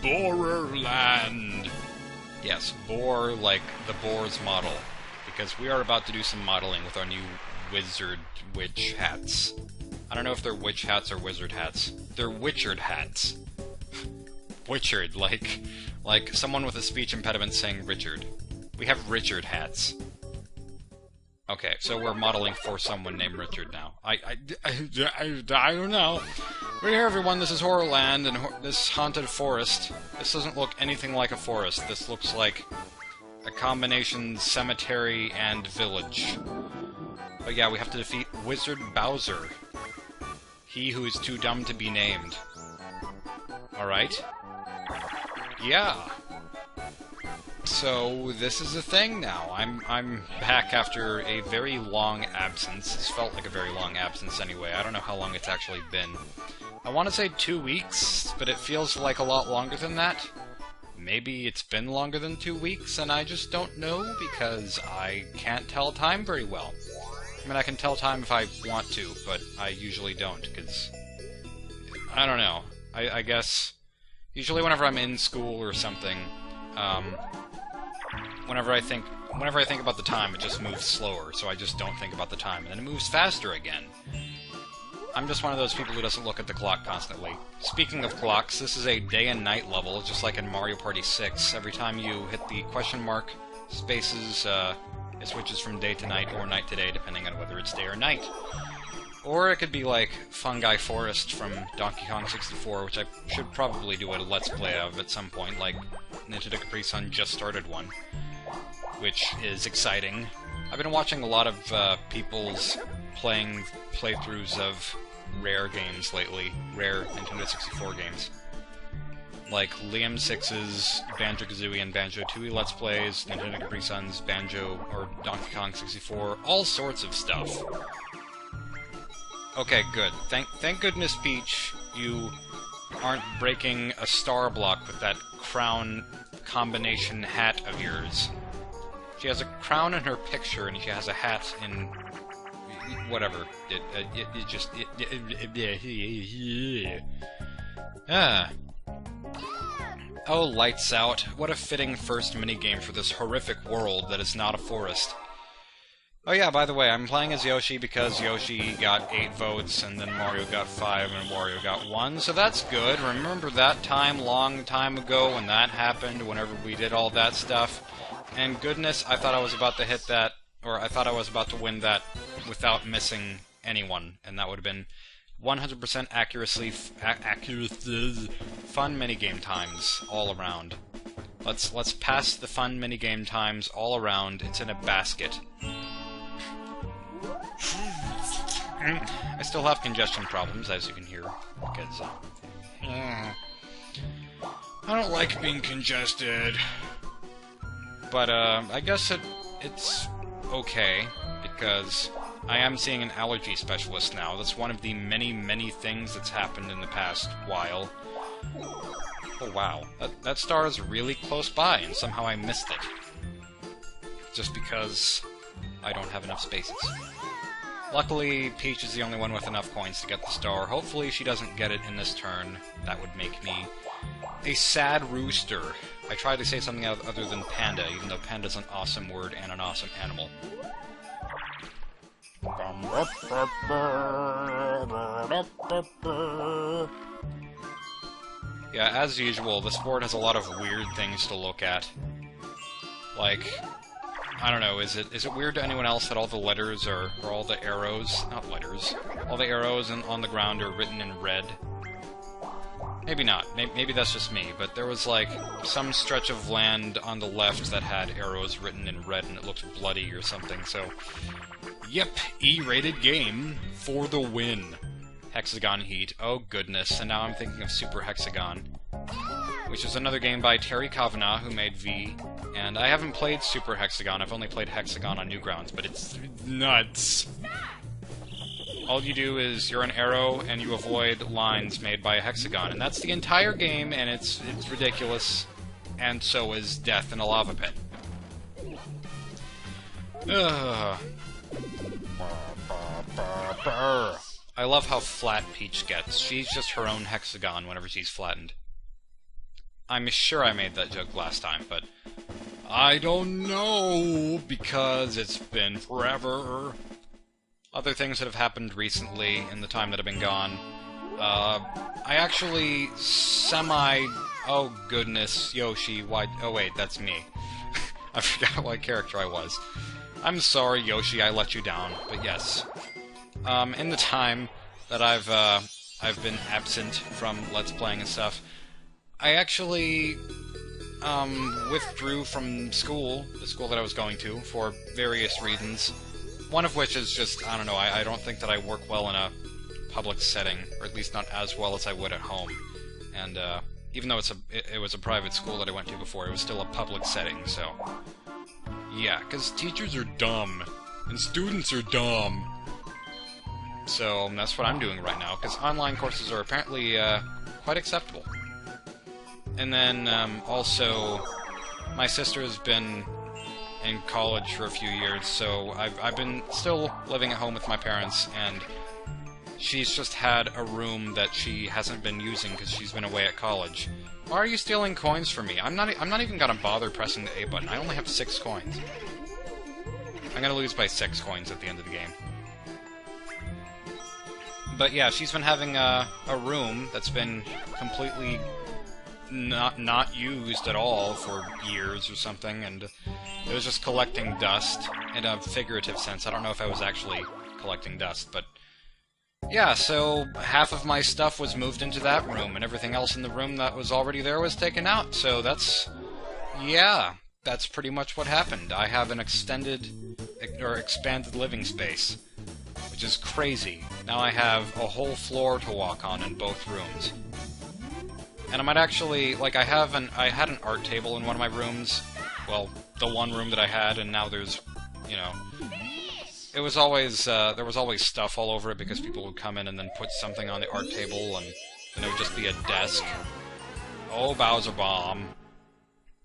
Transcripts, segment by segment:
Borerland! Yes, boar like the boar's model, because we are about to do some modeling with our new wizard witch hats. I don't know if they're witch hats or wizard hats. They're witchered hats. Witchered, like someone with a speech impediment saying Richard. We have Richard hats. Okay, so we're modeling for someone named Richard now. I don't know. We're here, everyone. This is Horrorland, and this haunted forest. This doesn't look anything like a forest. This looks like a combination cemetery and village. But yeah, we have to defeat Wizard Bowser. He who is too dumb to be named. Alright. Yeah. So, this is a thing now. I'm back after a very long absence. It's felt like a very long absence anyway. I don't know how long it's actually been. I want to say 2 weeks, but it feels like a lot longer than that. Maybe it's been longer than 2 weeks, and I just don't know, because I can't tell time very well. I mean, I can tell time if I want to, but I usually don't, because I don't know. I guess usually whenever I'm in school or something, whenever I think about the time, it just moves slower, so I just don't think about the time, and then it moves faster again. I'm just one of those people who doesn't look at the clock constantly. Speaking of clocks, this is a day and night level, just like in Mario Party 6. Every time you hit the question mark spaces, it switches from day to night or night to day, depending on whether it's day or night. Or it could be like Fungi Forest from Donkey Kong 64, which I should probably do a Let's Play of at some point, like Nintendo Capri Sun just started one, which is exciting. I've been watching a lot of people's playthroughs of rare games lately, rare Nintendo 64 games. Like Liam 6's Banjo-Kazooie and Banjo-Tooie Let's Plays, Nintendo Capri Sun's Banjo or Donkey Kong 64, all sorts of stuff. Okay, good. Thank goodness, Peach, you aren't breaking a star block with that crown combination hat of yours. She has a crown in her picture, and she has a hat in whatever. Oh, lights out. What a fitting first minigame for this horrific world that is not a forest. Oh yeah, by the way, I'm playing as Yoshi because Yoshi got 8 votes, and then Mario got 5, and Wario got 1, so that's good. Remember that time, long time ago, when that happened, whenever we did all that stuff? And goodness, I thought I was about to hit that, or I thought I was about to win that without missing anyone, and that would have been 100% accuracy, fun minigame times all around. Let's pass the fun minigame times all around. It's in a basket. I still have congestion problems, as you can hear, because I don't like being congested. But I guess it's okay, because I am seeing an allergy specialist now. That's one of the many, many things that's happened in the past while. Oh wow, that star is really close by, and somehow I missed it. Just because I don't have enough spaces. Luckily, Peach is the only one with enough coins to get the star. Hopefully she doesn't get it in this turn. That would make me a sad rooster. I tried to say something other than panda, even though panda's an awesome word and an awesome animal. Yeah, as usual, this board has a lot of weird things to look at. Like, I don't know, is it weird to anyone else that all the letters or all the arrows, not letters, all the arrows on the ground are written in red? Maybe not. Maybe that's just me, but there was, like, some stretch of land on the left that had arrows written in red and it looked bloody or something, so... Yep, E-rated game for the win. Hexagon Heat. Oh goodness, and now I'm thinking of Super Hexagon, which is another game by Terry Kavanagh, who made V, and I haven't played Super Hexagon, I've only played Hexagon on Newgrounds, but it's nuts. All you do is you're an arrow and you avoid lines made by a hexagon, and that's the entire game, and it's ridiculous, and so is death in a lava pit. I love how flat Peach gets. She's just her own hexagon whenever she's flattened. I'm sure I made that joke last time, but I don't know, because it's been forever. Other things that have happened recently in the time that I've been gone. I actually oh goodness, Yoshi, why... Oh wait, that's me. I forgot what character I was. I'm sorry, Yoshi, I let you down, but yes. In the time that I've been absent from Let's Playing and stuff, I actually, withdrew from school, the school that I was going to, for various reasons. One of which is just, I don't know, I don't think that I work well in a public setting, or at least not as well as I would at home. And, even though it was a private school that I went to before, it was still a public setting, so... Yeah, because teachers are dumb, and students are dumb. So, that's what I'm doing right now, because online courses are apparently, quite acceptable. And then, also, my sister has been in college for a few years, so I've been still living at home with my parents, and she's just had a room that she hasn't been using because she's been away at college. Why are you stealing coins from me? I'm not even gonna bother pressing the A button. I only have 6 coins. I'm gonna lose by 6 coins at the end of the game. But yeah, she's been having a room that's been completely not used at all for years or something, and it was just collecting dust in a figurative sense. I don't know if I was actually collecting dust, but yeah, so half of my stuff was moved into that room, and everything else in the room that was already there was taken out, so that's pretty much what happened. I have an expanded living space, which is crazy. Now I have a whole floor to walk on in both rooms. And I might actually, like, I had an art table in one of my rooms, well, the one room that I had, and now there's, you know, it was always, there was always stuff all over it because people would come in and then put something on the art table, and it would just be a desk. Oh, Bowser Bomb.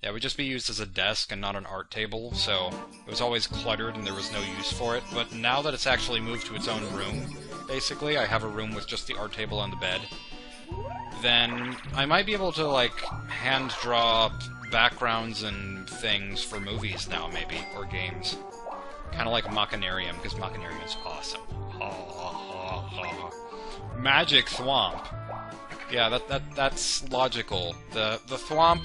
Yeah, it would just be used as a desk and not an art table, so it was always cluttered and there was no use for it, but now that it's actually moved to its own room, basically, I have a room with just the art table and the bed, then I might be able to, like, hand-draw backgrounds and things for movies now, maybe, or games. Kind of like Machinarium, because Machinarium is awesome. Magic Thwomp. Yeah, that's logical. The Thwomp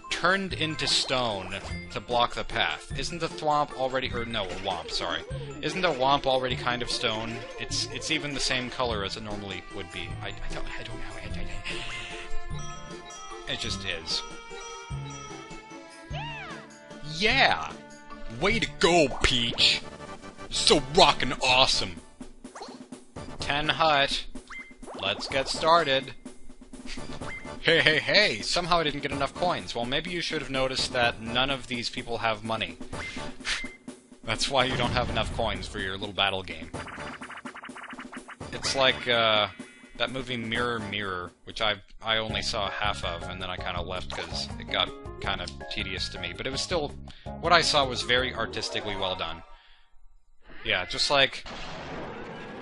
turned into stone to block the path. Isn't the Thwomp already... or no, a Womp, sorry. Isn't the Womp already kind of stone? It's even the same color as it normally would be. I don't know. It just is. Yeah! Way to go, Peach! So rockin' awesome! 10 Hut. Let's get started. Hey! Somehow I didn't get enough coins. Well, maybe you should have noticed that none of these people have money. That's why you don't have enough coins for your little battle game. It's like, that movie Mirror Mirror, which I only saw half of, and then I kind of left because it got kind of tedious to me. But it was still... what I saw was very artistically well done. Yeah, just like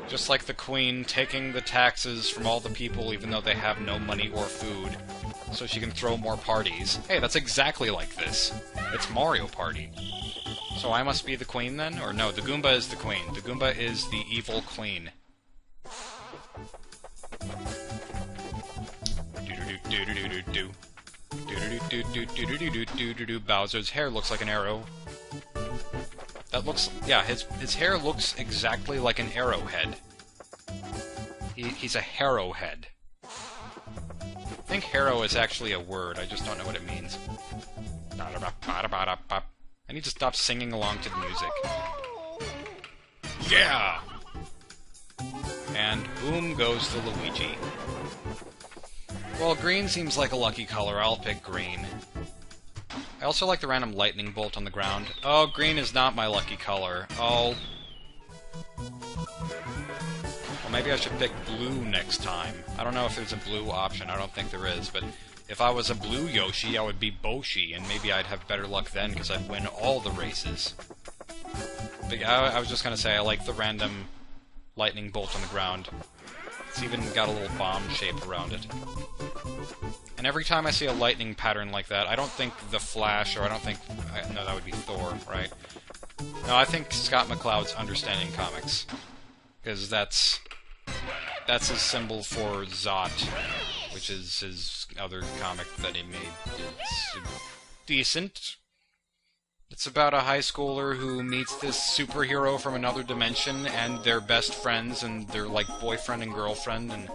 the Queen taking the taxes from all the people even though they have no money or food, so she can throw more parties. Hey, that's exactly like this. It's Mario Party. So I must be the Queen then? Or no, the Goomba is the Queen. The Goomba is the evil Queen. Bowser's hair looks like an arrow. That looks... yeah, his hair looks exactly like an arrowhead. He's a harrowhead. I think harrow is actually a word, I just don't know what it means. I need to stop singing along to the music. Yeah! And boom goes the Luigi. Well, green seems like a lucky color. I'll pick green. I also like the random lightning bolt on the ground. Oh, green is not my lucky color. Oh. Well, maybe I should pick blue next time. I don't know if there's a blue option. I don't think there is, but if I was a blue Yoshi, I would be Boshi, and maybe I'd have better luck then, because I'd win all the races. But I was just gonna say, I like the random lightning bolt on the ground. It's even got a little bomb shape around it. And every time I see a lightning pattern like that, I don't think The Flash, or I don't think... no, that would be Thor, right? No, I think Scott McCloud's Understanding Comics. Because that's his symbol for Zot, which is his other comic that he made. It's decent. It's about a high schooler who meets this superhero from another dimension, and they're best friends, and they're like boyfriend and girlfriend, and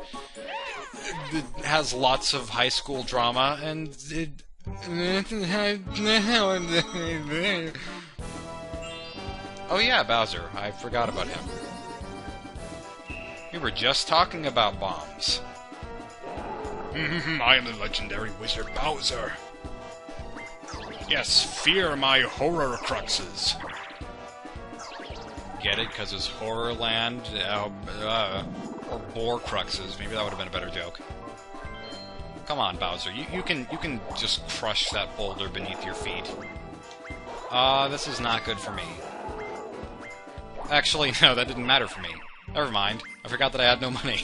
it has lots of high school drama, and it... Oh yeah, Bowser. I forgot about him. We were just talking about bombs. I am the legendary wizard Bowser. Yes, fear my horror cruxes. Get it? Because it's Horrorland, or Boar Cruxes. Maybe that would have been a better joke. Come on, Bowser. You can just crush that boulder beneath your feet. This is not good for me. Actually, no, that didn't matter for me. Never mind. I forgot that I had no money.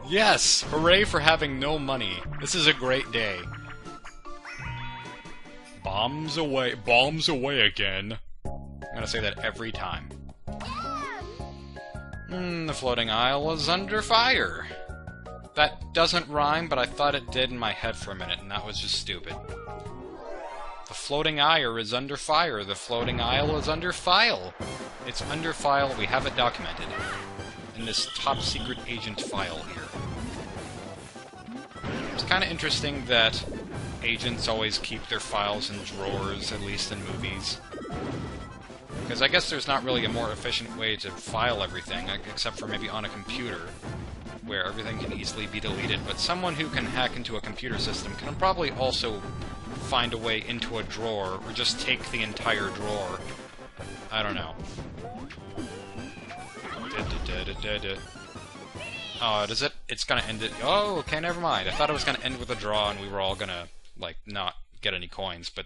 Yes! Hooray for having no money. This is a great day. Bombs away again. I'm gonna say that every time. The floating isle is under fire. That doesn't rhyme, but I thought it did in my head for a minute, and that was just stupid. The floating isle is under fire. The floating isle is under file. It's under file. We have it documented in this top-secret agent file here. It's kind of interesting that agents always keep their files in drawers, at least in movies. Because I guess there's not really a more efficient way to file everything, except for maybe on a computer, where everything can easily be deleted. But someone who can hack into a computer system can probably also find a way into a drawer, or just take the entire drawer. I don't know. Oh, does it? It's gonna end it. Oh, okay, never mind. I thought it was gonna end with a draw, and we were all gonna, like, not get any coins. But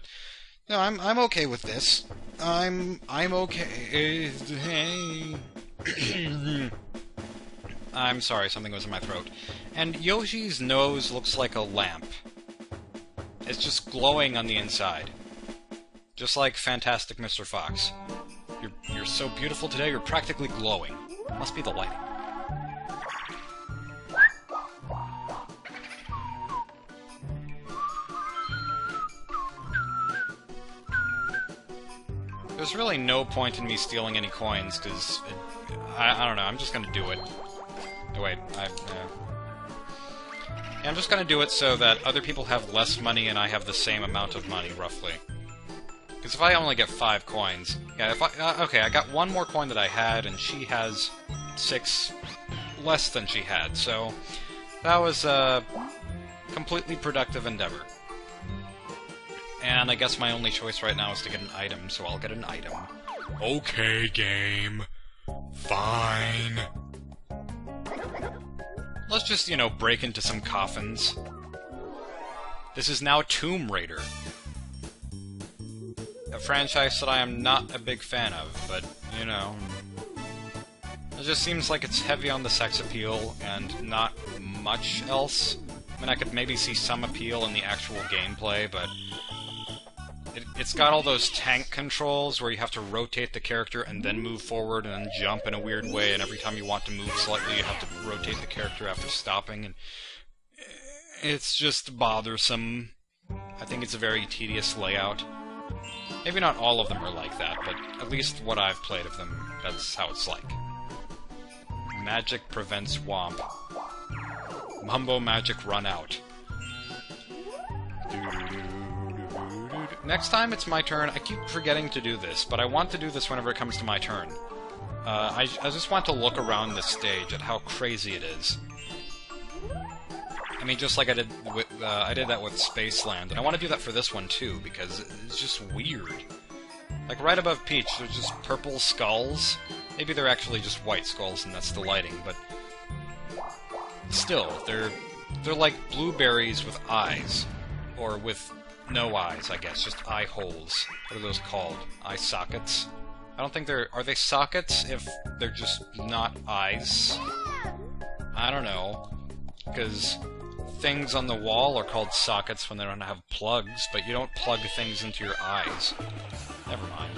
no, I'm okay with this. I'm okay. I'm sorry, something was in my throat. And Yoshi's nose looks like a lamp. It's just glowing on the inside, just like Fantastic Mr. Fox. You're so beautiful today. You're practically glowing. Must be the lighting. There's really no point in me stealing any coins, because I don't know, I'm just gonna do it. Oh, wait, yeah, I'm just gonna do it so that other people have less money and I have the same amount of money, roughly. Because if I only get 5 coins... Yeah, if I... okay, I got 1 more coin that I had, and she has 6 less than she had, so... That was a completely productive endeavor. And I guess my only choice right now is to get an item, so I'll get an item. Okay, game. Fine. Let's just, you know, break into some coffins. This is now Tomb Raider. A franchise that I am not a big fan of, but, you know... It just seems like it's heavy on the sex appeal, and not much else. I mean, I could maybe see some appeal in the actual gameplay, but... It's got all those tank controls where you have to rotate the character and then move forward and then jump in a weird way, and every time you want to move slightly you have to rotate the character after stopping, and it's just bothersome. I think it's a very tedious layout. Maybe not all of them are like that, but at least what I've played of them, that's how it's like. Magic prevents Womp. Mumbo magic run out. Next time it's my turn. I keep forgetting to do this, but I want to do this whenever it comes to my turn. I just want to look around this stage at how crazy it is. I mean, just like I did that with Spaceland, and I want to do that for this one too, because it's just weird. Like right above Peach, there's just purple skulls. Maybe they're actually just white skulls, and that's the lighting, but still, they're like blueberries with eyes, or with no eyes, I guess, just eye holes. What are those called? Eye sockets? I don't think they're... Are they sockets if they're just not eyes? I don't know. Because things on the wall are called sockets when they don't have plugs, but you don't plug things into your eyes. Never mind.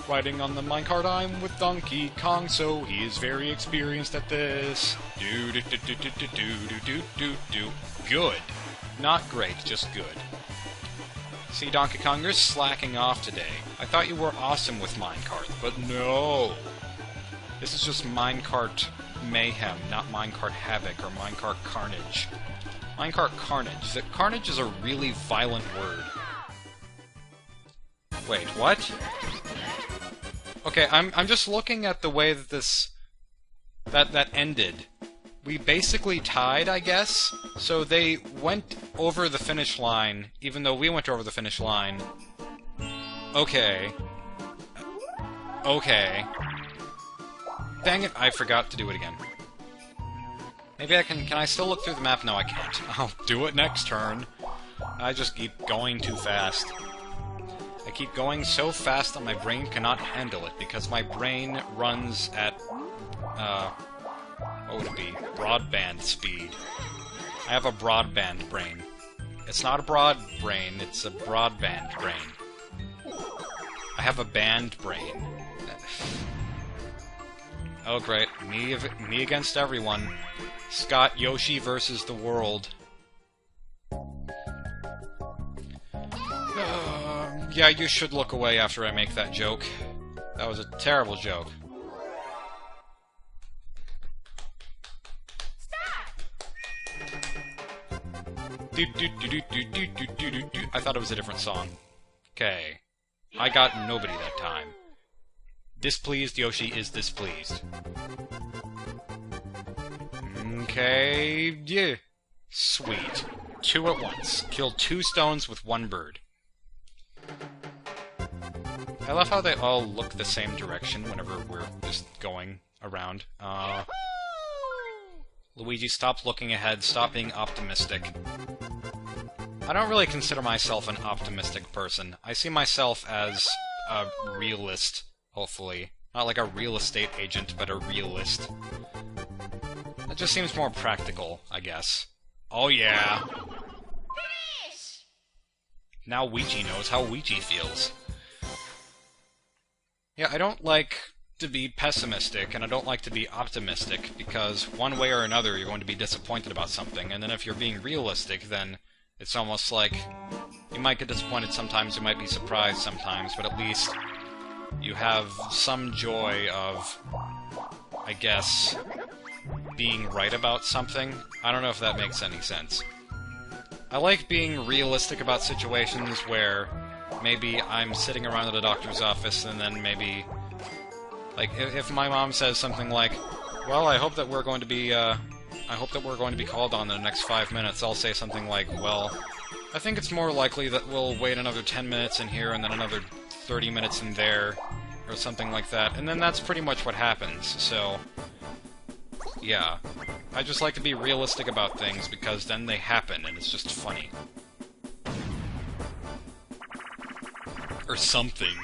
Riding on the minecart, I'm with Donkey Kong, so he is very experienced at this. Good. Not great, just good. See, Donkey Kong, you're slacking off today. I thought you were awesome with minecart, but no! This is just minecart mayhem, not minecart havoc or minecart carnage. Minecart carnage. Carnage is a really violent word. Wait, what? Okay, I'm just looking at the way that that ended. We basically tied, I guess. So they went over the finish line, even though we went over the finish line. Okay. Okay. Dang it, I forgot to do it again. Maybe I can I still look through the map? No, I can't. I'll do it next turn. I just keep going too fast. I keep going so fast that my brain cannot handle it, because my brain runs at, what would it be? Broadband speed. I have a broadband brain. It's not a broad brain, it's a broadband brain. I have a band brain. Oh great, me against everyone. Scott Yoshi versus the world. Yeah, you should look away after I make that joke. That was a terrible joke. I thought it was a different song. Okay. I got nobody that time. Displeased Yoshi is displeased. Okay, yeah. Sweet. 2 at once. Kill 2 stones with 1 bird. I love how they all look the same direction whenever we're just going around. Luigi, stop looking ahead, stop being optimistic. I don't really consider myself an optimistic person. I see myself as a realist, hopefully. Not like a real estate agent, but a realist. That just seems more practical, I guess. Oh yeah! Finish! Now Ouija knows how Ouija feels. Yeah, I don't like to be pessimistic, and I don't like to be optimistic, because one way or another you're going to be disappointed about something, and then if you're being realistic, then it's almost like you might get disappointed sometimes, you might be surprised sometimes, but at least you have some joy of, I guess, being right about something. I don't know if that makes any sense. I like being realistic about situations where maybe I'm sitting around at a doctor's office and then maybe, like, if my mom says something like, well, I hope that we're going to be called on in the next 5 minutes, I'll say something like, well, I think it's more likely that we'll wait another 10 minutes in here and then another 30 minutes in there, or something like that, and then that's pretty much what happens, so yeah. I just like to be realistic about things, because then they happen, and it's just funny. Or something.